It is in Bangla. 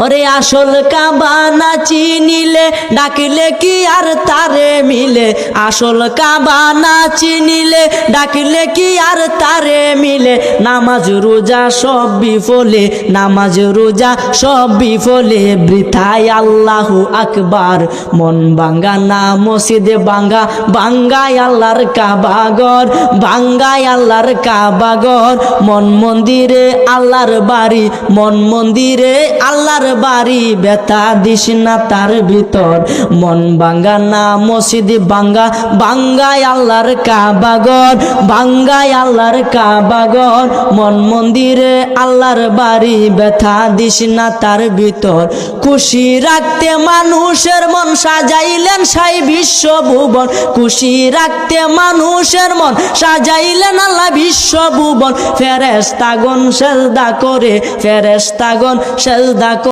ওরে আসল কাবা না চিনিলে ডাকিলে কি আর তারে মিলে, আসল কাবা না চিনিলে ডাকিলে কি আর তারে মিলে। নামাজ রোজা সব বিফলে, নামাজ রোজা সব বিফলে, বৃথায় আল্লাহু আকবার। মন ভাঙ্গা না মসজিদে ভাঙ্গা, ভাঙ্গায় আল্লাহর কাবা ঘর, ভাঙ্গায় আল্লাহর কাবা ঘর। মন মন্দিরে আল্লাহর বাড়ি, মন মন্দিরে আল্লাহর বাড়ি, ব্যথা দিস না তার ভিতর। মন ভাঙ্গা না মসজিদ ভাঙ্গা, ভাঙ্গায় আল্লাহর কাবা ঘর, ভাঙ্গায় আল্লাহর কাবা ঘর। মন মন্দিরে আল্লাহর বাড়ি, ব্যথা দিস না তার ভিতর। খুশি রাখতে মানুষের মন সাজাইলেন সাই বিশ্বভুবন, খুশি রাখতে মানুষের মন সাজাইলেন আল্লাহ বিশ্বভুবন। ফেরেশতাগণ সেজদা করে, ফেরেশতাগণ সেজদা করে।